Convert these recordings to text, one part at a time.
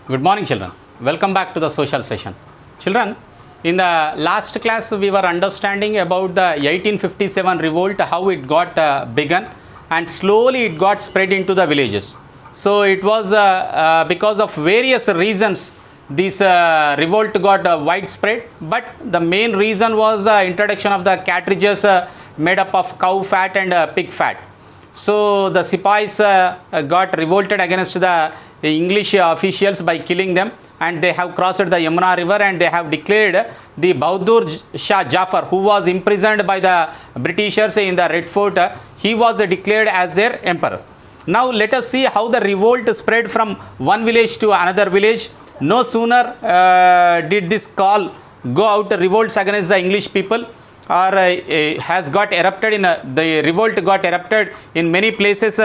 Good morning, children. Welcome back to the social session. Children, in the last class we were understanding about the 1857 revolt, how it got begun, and slowly it got spread into the villages. So it was because of various reasons this revolt got widespread, but the main reason was the introduction of the cartridges made up of cow fat and pig fat. So the Sipais got revolted against the English officials by killing them, and they have crossed the Yamuna river and they have declared the Bahadur Shah Jafar, who was imprisoned by the Britishers in the Red Fort, he was declared as their emperor. Now let us see how the revolt spread from one village to another village. No sooner did this call go out, revolts against the English people, or has got erupted in the revolt got erupted in many places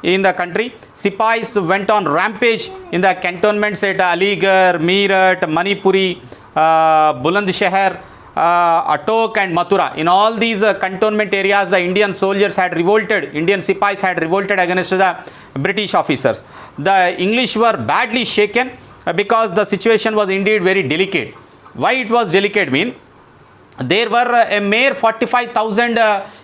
in the country. Sipais went on rampage in the cantonments at Aligarh, Meerut, Manipuri, Bulandshahr, Atok and Mathura. In all these cantonment areas, the Indian soldiers had revolted, Indian Sipais had revolted against the British officers. The English were badly shaken because the situation was indeed very delicate. Why it was delicate mean? There were a mere 45,000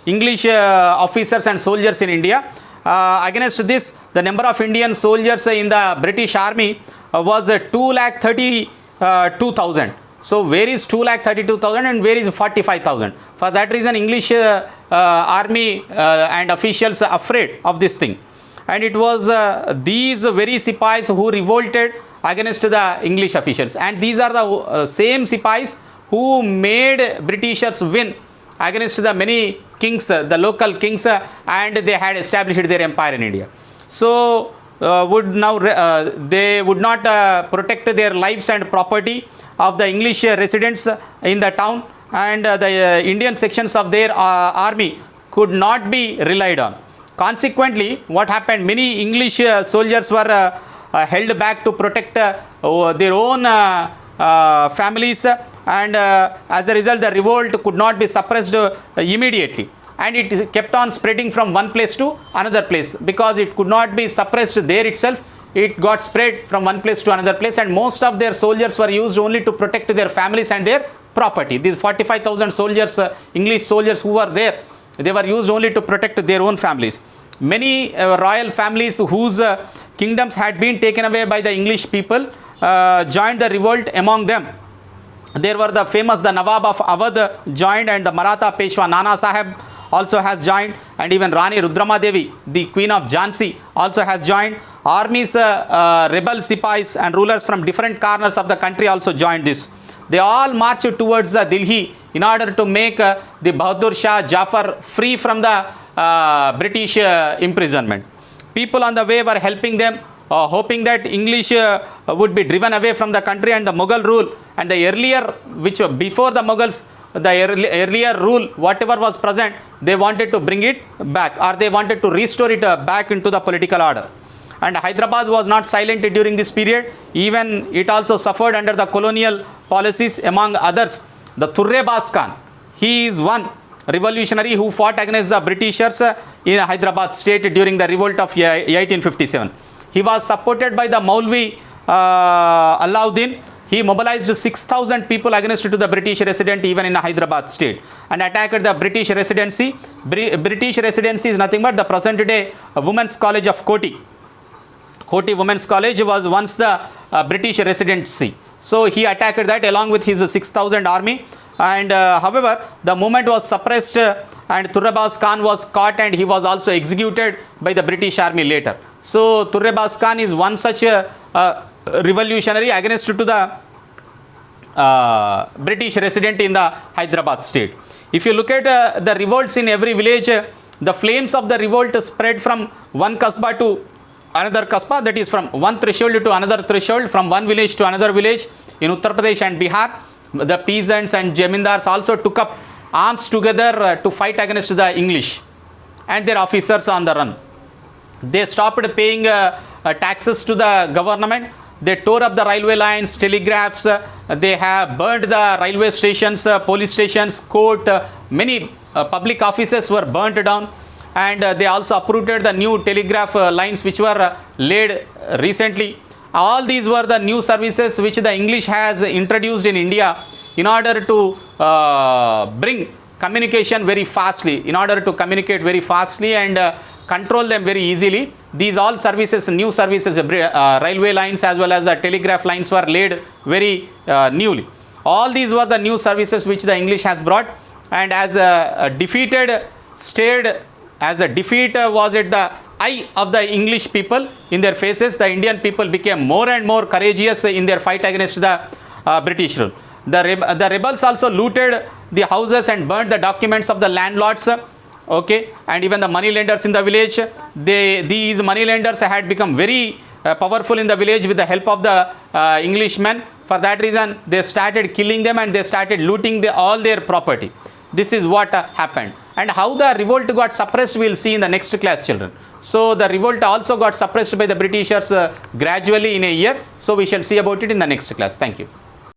English officers and soldiers in India. Against this, the number of Indian soldiers in the British army was 2,32,000. So where is 2,32,000 and where is 45,000? For that reason, English army and officials are afraid of this thing. And it was these very Sipais who revolted against the English officials. And these are the same Sipais who made Britishers win against the many kings, the local kings, and they had established their empire in India. So they would not protect their lives and property of the English residents in the town, and the Indian sections of their army could not be relied on. Consequently, what happened? Many English soldiers were held back to protect their own families, and as a result the revolt could not be suppressed immediately, and it kept on spreading from one place to another place. Because it could not be suppressed there itself, it got spread from one place to another place, and most of their soldiers were used only to protect their families and their property. These 45,000 soldiers, English soldiers who were there, they were used only to protect their own families. Many royal families whose kingdoms had been taken away by the English people joined the revolt. Among them there were the Nawab of Awadh joined, and the Maratha Peshwa Nana Sahib also has joined, and even Rani Rudramadevi, the Queen of Jhansi, also has joined. Armies, rebel Sipais and rulers from different corners of the country also joined this. They all marched towards Delhi in order to make the Bahadur Shah Jafar free from the British imprisonment. People on the way were helping them, hoping that English would be driven away from the country and the Mughal rule, and the earlier, which before the Mughals, the earlier rule, whatever was present, they wanted to bring it back, or they wanted to restore it back into the political order. And Hyderabad was not silent during this period. Even it also suffered under the colonial policies. Among others, the Turrebaz Khan, he is one revolutionary who fought against the Britishers in Hyderabad state during the revolt of 1857. He was supported by the Maulvi Alauddin. He mobilized 6,000 people against to the British resident even in Hyderabad state, and attacked the British residency. British residency is nothing but the present day Women's College of Koti. Koti Women's College was once the British residency. So he attacked that along with his 6,000 army. And however, the movement was suppressed, and Turrebaz Khan was caught, and he was also executed by the British army later. So Turrebaz Khan is one such revolutionary against to the British resident in the Hyderabad state. If you look at the revolts in every village, the flames of the revolt spread from one kasbah to another kasbah, that is from one threshold to another threshold, from one village to another village. In Uttar Pradesh and Bihar, the peasants and jamindars also took up arms together to fight against the English and their officers on the run. They stopped paying taxes to the government. They tore up the railway lines, telegraphs. They have burned the railway stations, police stations, court. Many public offices were burnt down. And they also uprooted the new telegraph lines which were laid recently. All these were the new services which the English has introduced in India in order to bring communication very fastly, in order to communicate very fastly and control them very easily. These all services, new services, railway lines as well as the telegraph lines were laid very newly. All these were the new services which the English has brought, and as a defeat was at the eye of the English people in their faces, the Indian people became more and more courageous in their fight against the British rule. The rebels also looted the houses and burnt the documents of the landlords, okay, and even the money lenders in the village. These money lenders had become very powerful in the village with the help of the Englishmen. For that reason, they started killing them and they started looting all their property. This is what happened. And how the revolt got suppressed, we will see in the next class, children. So the revolt also got suppressed by the Britishers gradually in a year. So we shall see about it in the next class. Thank you.